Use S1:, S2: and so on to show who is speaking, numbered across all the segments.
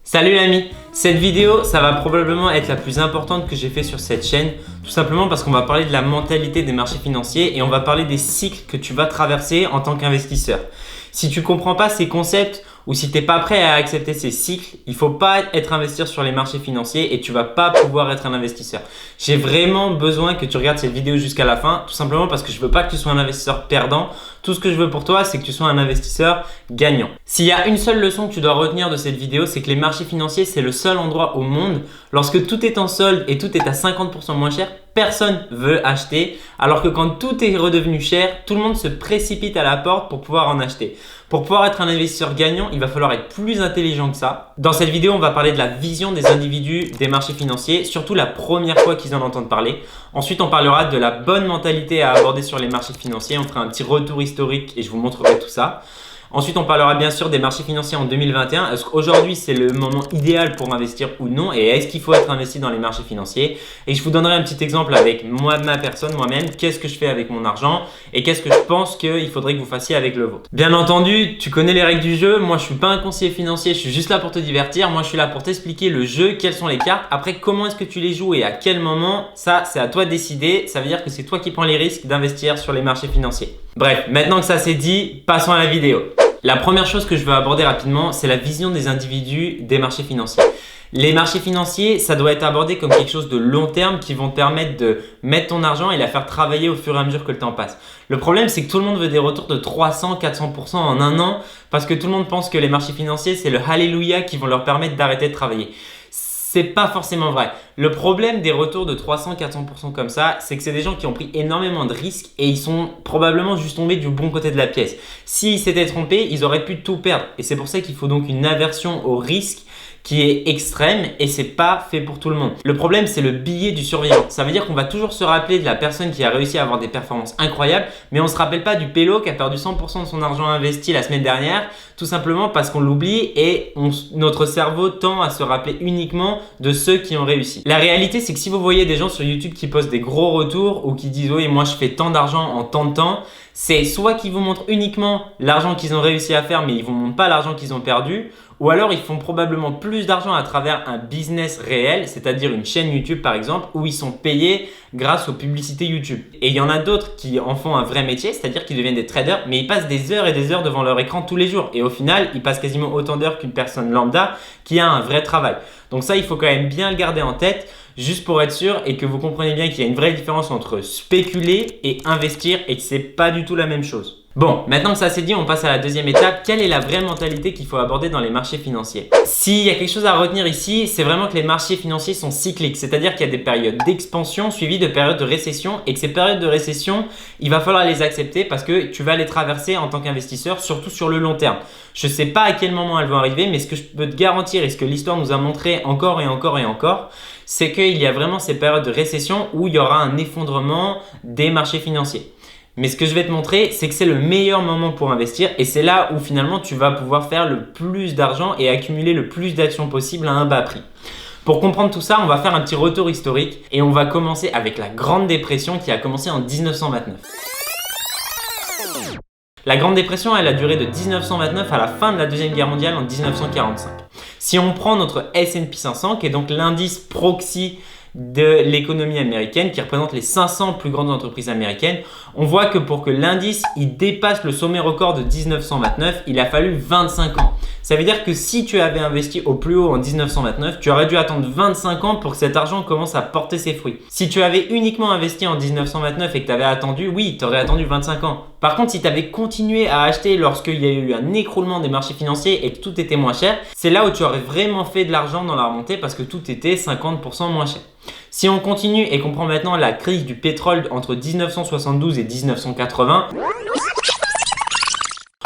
S1: Salut l'ami, cette vidéo ça va probablement être la plus importante que j'ai fait sur cette chaîne, tout simplement parce qu'on va parler de la mentalité des marchés financiers et on va parler des cycles que tu vas traverser en tant qu'investisseur. Si tu comprends pas ces concepts ou si tu n'es pas prêt à accepter ces cycles, il ne faut pas être investisseur sur les marchés financiers et tu ne vas pas pouvoir être un investisseur. J'ai vraiment besoin que tu regardes cette vidéo jusqu'à la fin, tout simplement parce que je ne veux pas que tu sois un investisseur perdant. Tout ce que je veux pour toi, c'est que tu sois un investisseur gagnant. S'il y a une seule leçon que tu dois retenir de cette vidéo, c'est que les marchés financiers, c'est le seul endroit au monde, lorsque tout est en solde et tout est à 50% moins cher, personne veut acheter, alors que quand tout est redevenu cher, tout le monde se précipite à la porte pour pouvoir en acheter. Pour pouvoir être un investisseur gagnant, il va falloir être plus intelligent que ça. Dans cette vidéo, on va parler de la vision des individus des marchés financiers, surtout la première fois qu'ils en entendent parler. Ensuite, on parlera de la bonne mentalité à aborder sur les marchés financiers. On fera un petit retour historique et je vous montrerai tout ça. Ensuite, on parlera bien sûr des marchés financiers en 2021. Est-ce qu'aujourd'hui, c'est le moment idéal pour investir ou non? Et est-ce qu'il faut être investi dans les marchés financiers? Et je vous donnerai un petit exemple avec ma personne, moi-même. Qu'est-ce que je fais avec mon argent? Et qu'est-ce que je pense qu'il faudrait que vous fassiez avec le vôtre? Bien entendu, tu connais les règles du jeu. Moi, je suis pas un conseiller financier. Je suis juste là pour te divertir. Moi, je suis là pour t'expliquer le jeu, quelles sont les cartes. Après, comment est-ce que tu les joues et à quel moment? Ça, c'est à toi de décider. Ça veut dire que c'est toi qui prends les risques d'investir sur les marchés financiers. Bref, maintenant que ça c'est dit, passons à la vidéo. La première chose que je veux aborder rapidement, c'est la vision des individus des marchés financiers. Les marchés financiers, ça doit être abordé comme quelque chose de long terme qui vont te permettre de mettre ton argent et la faire travailler au fur et à mesure que le temps passe. Le problème, c'est que tout le monde veut des retours de 300-400% en un an parce que tout le monde pense que les marchés financiers, c'est le hallelujah qui vont leur permettre d'arrêter de travailler. C'est pas forcément vrai. Le problème des retours de 300-400% comme ça, c'est que c'est des gens qui ont pris énormément de risques et ils sont probablement juste tombés du bon côté de la pièce. S'ils s'étaient trompés, ils auraient pu tout perdre. Et c'est pour ça qu'il faut donc une aversion au risque qui est extrême et c'est pas fait pour tout le monde. Le problème, c'est le billet du survivant. Ça veut dire qu'on va toujours se rappeler de la personne qui a réussi à avoir des performances incroyables, mais on se rappelle pas du pélo qui a perdu 100% de son argent investi la semaine dernière, tout simplement parce qu'on l'oublie et notre cerveau tend à se rappeler uniquement de ceux qui ont réussi. La réalité, c'est que si vous voyez des gens sur YouTube qui postent des gros retours ou qui disent « Oui, moi je fais tant d'argent en tant de temps », c'est soit qu'ils vous montrent uniquement l'argent qu'ils ont réussi à faire mais ils vous montrent pas l'argent qu'ils ont perdu, ou alors ils font probablement plus d'argent à travers un business réel, c'est-à-dire une chaîne YouTube par exemple, où ils sont payés grâce aux publicités YouTube. Et il y en a d'autres qui en font un vrai métier, c'est-à-dire qu'ils deviennent des traders, mais ils passent des heures et des heures devant leur écran tous les jours. Et au final, ils passent quasiment autant d'heures qu'une personne lambda qui a un vrai travail. Donc ça, il faut quand même bien le garder en tête, juste pour être sûr et que vous compreniez bien qu'il y a une vraie différence entre spéculer et investir et que c'est pas du tout la même chose. Bon, maintenant que ça c'est dit, on passe à la deuxième étape. Quelle est la vraie mentalité qu'il faut aborder dans les marchés financiers? S'il y a quelque chose à retenir ici, c'est vraiment que les marchés financiers sont cycliques, c'est-à-dire qu'il y a des périodes d'expansion suivies de périodes de récession et que ces périodes de récession, il va falloir les accepter parce que tu vas les traverser en tant qu'investisseur, surtout sur le long terme. Je ne sais pas à quel moment elles vont arriver, mais ce que je peux te garantir et ce que l'histoire nous a montré encore et encore et encore, c'est qu'il y a vraiment ces périodes de récession où il y aura un effondrement des marchés financiers. Mais ce que je vais te montrer, c'est que c'est le meilleur moment pour investir et c'est là où finalement tu vas pouvoir faire le plus d'argent et accumuler le plus d'actions possible à un bas prix. Pour comprendre tout ça, on va faire un petit retour historique et on va commencer avec la Grande Dépression qui a commencé en 1929. La Grande Dépression, elle a duré de 1929 à la fin de la Deuxième Guerre mondiale en 1945. Si on prend notre S&P 500, qui est donc l'indice proxy de l'économie américaine qui représente les 500 plus grandes entreprises américaines, on voit que pour que l'indice il dépasse le sommet record de 1929, il a fallu 25 ans. Ça veut dire que si tu avais investi au plus haut en 1929, tu aurais dû attendre 25 ans pour que cet argent commence à porter ses fruits. Si tu avais uniquement investi en 1929 et que tu avais attendu, oui, tu aurais attendu 25 ans. Par contre, si tu avais continué à acheter lorsqu'il y a eu un écroulement des marchés financiers et que tout était moins cher, c'est là où tu aurais vraiment fait de l'argent dans la remontée parce que tout était 50% moins cher. Si on continue et qu'on prend maintenant la crise du pétrole entre 1972 et 1980,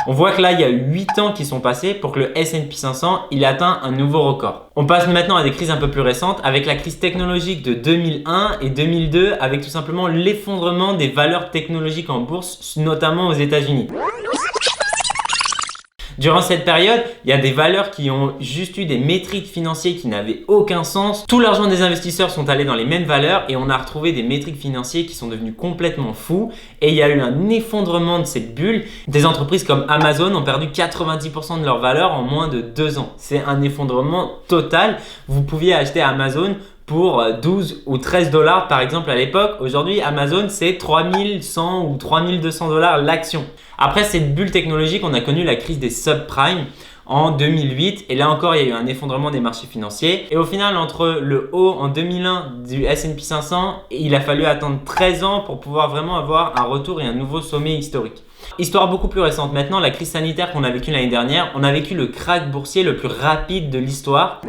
S1: on voit que là, il y a 8 ans qui sont passés pour que le S&P 500 il atteint un nouveau record. On passe maintenant à des crises un peu plus récentes avec la crise technologique de 2001 et 2002 avec tout simplement l'effondrement des valeurs technologiques en bourse, notamment aux États-Unis. Durant cette période, il y a des valeurs qui ont juste eu des métriques financières qui n'avaient aucun sens. Tout l'argent des investisseurs sont allés dans les mêmes valeurs et on a retrouvé des métriques financières qui sont devenues complètement fous. Et il y a eu un effondrement de cette bulle. Des entreprises comme Amazon ont perdu 90% de leur valeur en moins de 2 ans. C'est un effondrement total. Vous pouviez acheter Amazon pour 12 ou 13 dollars par exemple à l'époque. Aujourd'hui, Amazon, c'est 3100 ou 3200 dollars l'action. Après cette bulle technologique, on a connu la crise des subprimes en 2008 et là encore, il y a eu un effondrement des marchés financiers. Et au final, entre le haut en 2001 du S&P 500, il a fallu attendre 13 ans pour pouvoir vraiment avoir un retour et un nouveau sommet historique. Histoire beaucoup plus récente maintenant, la crise sanitaire qu'on a vécue l'année dernière, on a vécu le krach boursier le plus rapide de l'histoire,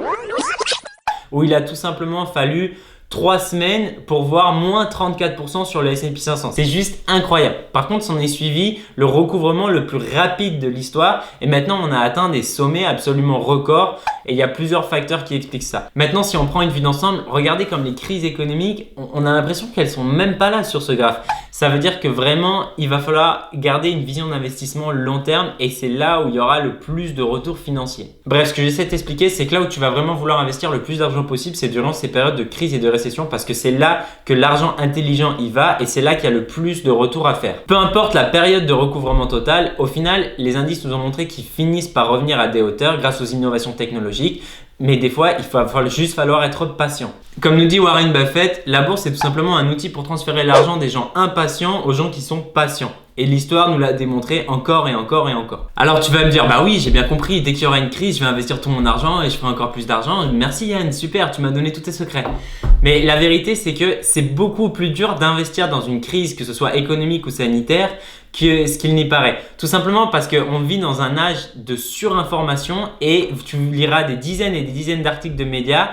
S1: où il a tout simplement fallu 3 semaines pour voir moins 34% sur le S&P 500. C'est juste incroyable. Par contre, s'en est suivi le recouvrement le plus rapide de l'histoire et maintenant on a atteint des sommets absolument records et il y a plusieurs facteurs qui expliquent ça. Maintenant, si on prend une vue d'ensemble, regardez comme les crises économiques, on a l'impression qu'elles sont même pas là sur ce graphe. Ça veut dire que vraiment, il va falloir garder une vision d'investissement long terme et c'est là où il y aura le plus de retours financiers. Bref, ce que j'essaie de t'expliquer, c'est que là où tu vas vraiment vouloir investir le plus d'argent possible, c'est durant ces périodes de crise et de récession parce que c'est là que l'argent intelligent y va et c'est là qu'il y a le plus de retours à faire. Peu importe la période de recouvrement total, au final, les indices nous ont montré qu'ils finissent par revenir à des hauteurs grâce aux innovations technologiques. Mais des fois, il va juste falloir être patient. Comme nous dit Warren Buffett, la bourse est tout simplement un outil pour transférer l'argent des gens impatients aux gens qui sont patients. Et l'histoire nous l'a démontré encore et encore et encore. Alors tu vas me dire, bah oui, j'ai bien compris, dès qu'il y aura une crise, je vais investir tout mon argent et je ferai encore plus d'argent. Merci Yann, super, tu m'as donné tous tes secrets. Mais la vérité, c'est que c'est beaucoup plus dur d'investir dans une crise, que ce soit économique ou sanitaire, que ce qu'il n'y paraît. Tout simplement parce qu'on vit dans un âge de surinformation et tu liras des dizaines et des dizaines d'articles de médias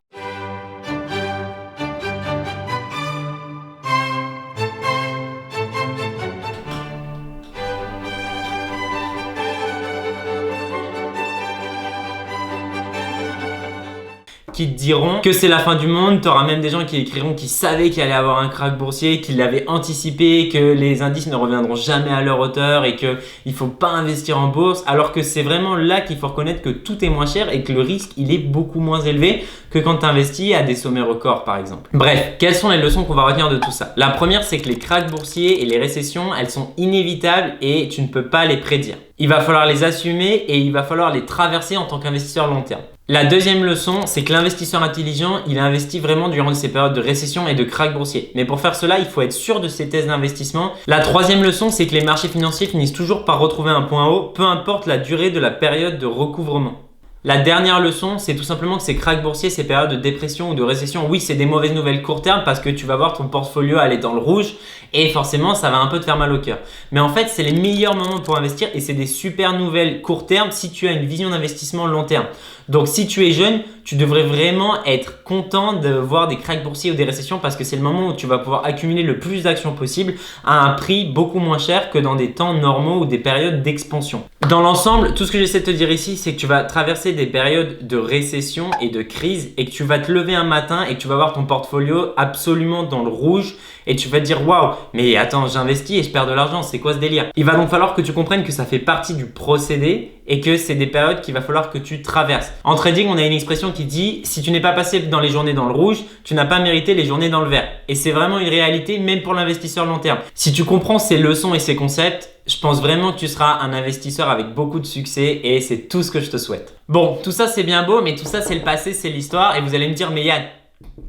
S1: qui te diront que c'est la fin du monde. Tu auras même des gens qui écriront qu'ils savaient qu'il allait avoir un krach boursier, qu'ils l'avaient anticipé, que les indices ne reviendront jamais à leur hauteur et qu'il ne faut pas investir en bourse, alors que c'est vraiment là qu'il faut reconnaître que tout est moins cher et que le risque il est beaucoup moins élevé que quand tu investis à des sommets records par exemple. Bref, quelles sont les leçons qu'on va retenir de tout ça? La première, c'est que les krachs boursiers et les récessions, elles sont inévitables et tu ne peux pas les prédire. Il va falloir les assumer et il va falloir les traverser en tant qu'investisseur long terme. La deuxième leçon, c'est que l'investisseur intelligent, il investit vraiment durant ces périodes de récession et de krach boursier. Mais pour faire cela, il faut être sûr de ses thèses d'investissement. La troisième leçon, c'est que les marchés financiers finissent toujours par retrouver un point haut, peu importe la durée de la période de recouvrement. La dernière leçon, c'est tout simplement que ces krachs boursiers, ces périodes de dépression ou de récession, oui, c'est des mauvaises nouvelles court terme parce que tu vas voir ton portfolio aller dans le rouge et forcément, ça va un peu te faire mal au cœur. Mais en fait, c'est les meilleurs moments pour investir et c'est des super nouvelles court terme si tu as une vision d'investissement long terme. Donc, si tu es jeune, tu devrais vraiment être content de voir des krachs boursiers ou des récessions parce que c'est le moment où tu vas pouvoir accumuler le plus d'actions possible à un prix beaucoup moins cher que dans des temps normaux ou des périodes d'expansion. Dans l'ensemble, tout ce que j'essaie de te dire ici, c'est que tu vas traverser des périodes de récession et de crise et que tu vas te lever un matin et que tu vas voir ton portfolio absolument dans le rouge et tu vas te dire waouh, mais attends, j'investis et je perds de l'argent, c'est quoi ce délire? Il va donc falloir que tu comprennes que ça fait partie du procédé et que c'est des périodes qu'il va falloir que tu traverses. En trading, on a une expression qui dit si tu n'es pas passé dans les journées dans le rouge, tu n'as pas mérité les journées dans le vert. Et c'est vraiment une réalité même pour l'investisseur long terme. Si tu comprends ces leçons et ces concepts, je pense vraiment que tu seras un investisseur avec beaucoup de succès et c'est tout ce que je te souhaite. Bon, tout ça c'est bien beau, mais tout ça c'est le passé, c'est l'histoire et vous allez me dire mais Yann,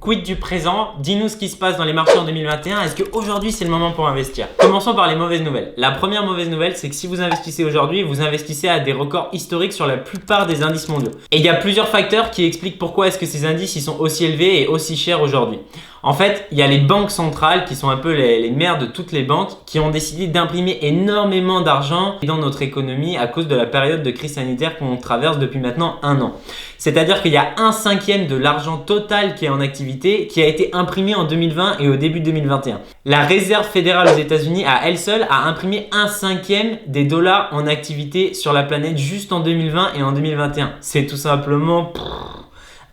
S1: quid du présent? Dis-nous ce qui se passe dans les marchés en 2021. Est-ce qu'aujourd'hui c'est le moment pour investir? Commençons par les mauvaises nouvelles. La première mauvaise nouvelle, c'est que si vous investissez aujourd'hui, vous investissez à des records historiques sur la plupart des indices mondiaux. Et il y a plusieurs facteurs qui expliquent pourquoi est-ce que ces indices ils sont aussi élevés et aussi chers aujourd'hui. En fait, il y a les banques centrales qui sont un peu les mères de toutes les banques qui ont décidé d'imprimer énormément d'argent dans notre économie à cause de la période de crise sanitaire qu'on traverse depuis maintenant 1 an. C'est-à-dire qu'il y a 1/5 de l'argent total qui est en activité qui a été imprimé en 2020 et au début de 2021. La Réserve fédérale aux États-Unis, à elle seule, a imprimé 1/5 des dollars en activité sur la planète juste en 2020 et en 2021. C'est tout simplement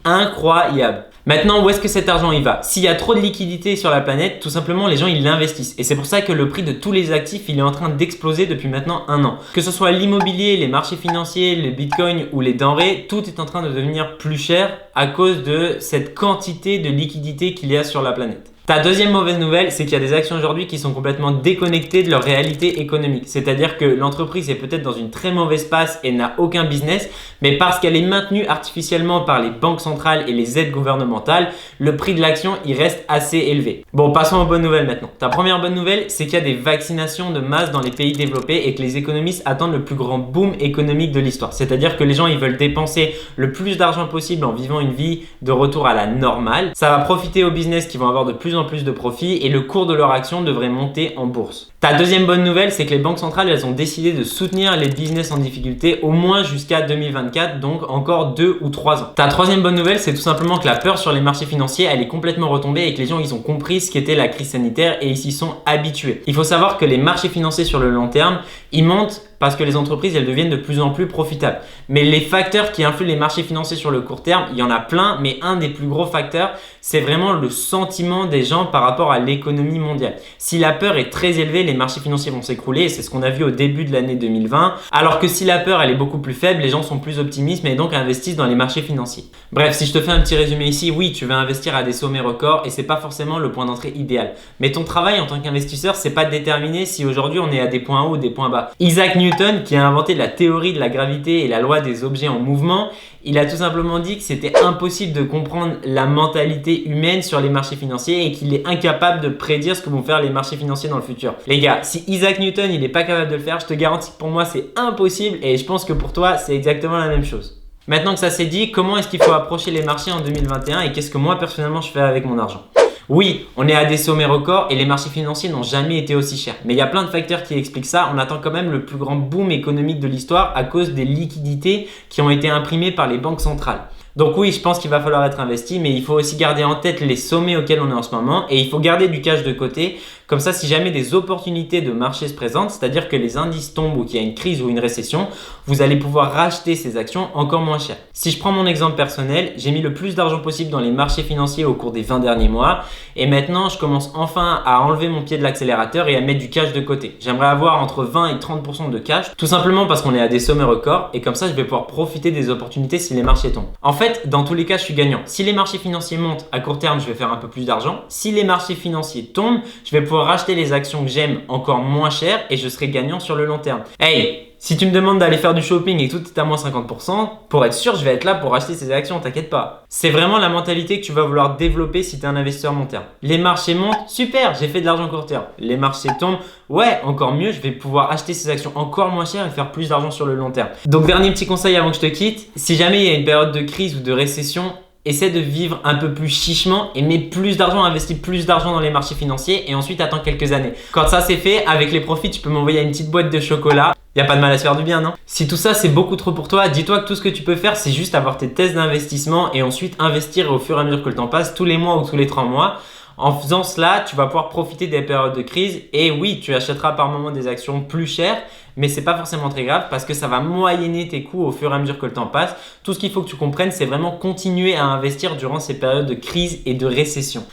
S1: incroyable. Maintenant, où est-ce que cet argent il va? S'il y a trop de liquidités sur la planète, tout simplement les gens ils l'investissent. Et c'est pour ça que le prix de tous les actifs il est en train d'exploser depuis maintenant 1 an. Que ce soit l'immobilier, les marchés financiers, les bitcoins ou les denrées, tout est en train de devenir plus cher à cause de cette quantité de liquidités qu'il y a sur la planète. Ta deuxième mauvaise nouvelle, c'est qu'il y a des actions aujourd'hui qui sont complètement déconnectées de leur réalité économique. C'est-à-dire que l'entreprise est peut-être dans une très mauvaise passe et n'a aucun business, mais parce qu'elle est maintenue artificiellement par les banques centrales et les aides gouvernementales, le prix de l'action, il reste assez élevé. Bon, passons aux bonnes nouvelles maintenant. Ta première bonne nouvelle, c'est qu'il y a des vaccinations de masse dans les pays développés et que les économistes attendent le plus grand boom économique de l'histoire. C'est-à-dire que les gens, ils veulent dépenser le plus d'argent possible en vivant une vie de retour à la normale. Ça va profiter aux business qui vont avoir de plus en plus de profit et le cours de leur action devrait monter en bourse. Ta deuxième bonne nouvelle, c'est que les banques centrales, elles ont décidé de soutenir les business en difficulté au moins jusqu'à 2024, donc encore 2 ou 3 ans. Ta troisième bonne nouvelle, c'est tout simplement que la peur sur les marchés financiers, elle est complètement retombée et que les gens, ils ont compris ce qu'était la crise sanitaire et ils s'y sont habitués. Il faut savoir que les marchés financiers sur le long terme, ils montent parce que les entreprises, elles deviennent de plus en plus profitables. Mais les facteurs qui influent les marchés financiers sur le court terme, il y en a plein, mais un des plus gros facteurs, c'est vraiment le sentiment des gens par rapport à l'économie mondiale. Si la peur est très élevée, les marchés financiers vont s'écrouler et c'est ce qu'on a vu au début de l'année 2020. Alors que si la peur, elle est beaucoup plus faible, les gens sont plus optimistes et donc investissent dans les marchés financiers. Bref, si je te fais un petit résumé ici, oui, tu vas investir à des sommets records et c'est pas forcément le point d'entrée idéal. Mais ton travail en tant qu'investisseur, c'est pas de déterminer si aujourd'hui on est à des points hauts ou des points bas. Isaac Newton, qui a inventé la théorie de la gravité et la loi des objets en mouvement, il a tout simplement dit que c'était impossible de comprendre la mentalité humaine sur les marchés financiers et qu'il est incapable de prédire ce que vont faire les marchés financiers dans le futur. Les gars, si Isaac Newton il n'est pas capable de le faire, je te garantis que pour moi c'est impossible et je pense que pour toi c'est exactement la même chose. Maintenant que ça c'est dit, comment est-ce qu'il faut approcher les marchés en 2021 et qu'est-ce que moi personnellement je fais avec mon argent? Oui, on est à des sommets records et les marchés financiers n'ont jamais été aussi chers. Mais il y a plein de facteurs qui expliquent ça. On attend quand même le plus grand boom économique de l'histoire à cause des liquidités qui ont été imprimées par les banques centrales. Donc oui, je pense qu'il va falloir être investi, mais il faut aussi garder en tête les sommets auxquels on est en ce moment et il faut garder du cash de côté. Comme ça, si jamais des opportunités de marché se présentent, c'est-à-dire que les indices tombent ou qu'il y a une crise ou une récession, vous allez pouvoir racheter ces actions encore moins cher. Si je prends mon exemple personnel, j'ai mis le plus d'argent possible dans les marchés financiers au cours des 20 derniers mois et maintenant, je commence enfin à enlever mon pied de l'accélérateur et à mettre du cash de côté. J'aimerais avoir entre 20 et 30% de cash, tout simplement parce qu'on est à des sommets records et comme ça, je vais pouvoir profiter des opportunités si les marchés tombent. En fait, dans tous les cas, je suis gagnant. Si les marchés financiers montent, à court terme, je vais faire un peu plus d'argent. Si les marchés financiers tombent, je vais pouvoir racheter les actions que j'aime encore moins cher et je serai gagnant sur le long terme. Hey, si tu me demandes d'aller faire du shopping et que tout est à moins 50%, pour être sûr, je vais être là pour acheter ces actions, t'inquiète pas. C'est vraiment la mentalité que tu vas vouloir développer si tu es un investisseur long terme. Les marchés montent, super, j'ai fait de l'argent court terme. Les marchés tombent, ouais, encore mieux, je vais pouvoir acheter ces actions encore moins cher et faire plus d'argent sur le long terme. Donc, dernier petit conseil avant que je te quitte, si jamais il y a une période de crise ou de récession, essaie de vivre un peu plus chichement et mets plus d'argent, investis plus d'argent dans les marchés financiers et ensuite attends quelques années. Quand ça c'est fait, avec les profits, tu peux m'envoyer une petite boîte de chocolat. Y a pas de mal à se faire du bien, non? Si tout ça c'est beaucoup trop pour toi, dis-toi que tout ce que tu peux faire c'est juste avoir tes tests d'investissement et ensuite investir au fur et à mesure que le temps passe, tous les mois ou tous les 3 mois. En faisant cela, tu vas pouvoir profiter des périodes de crise et oui, tu achèteras par moment des actions plus chères, mais c'est pas forcément très grave parce que ça va moyenner tes coûts au fur et à mesure que le temps passe. Tout ce qu'il faut que tu comprennes, c'est vraiment continuer à investir durant ces périodes de crise et de récession.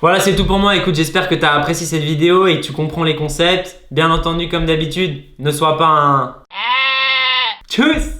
S1: Voilà, c'est tout pour moi. Écoute, j'espère que tu as apprécié cette vidéo et que tu comprends les concepts. Bien entendu, comme d'habitude, ne sois pas un... Tchuss!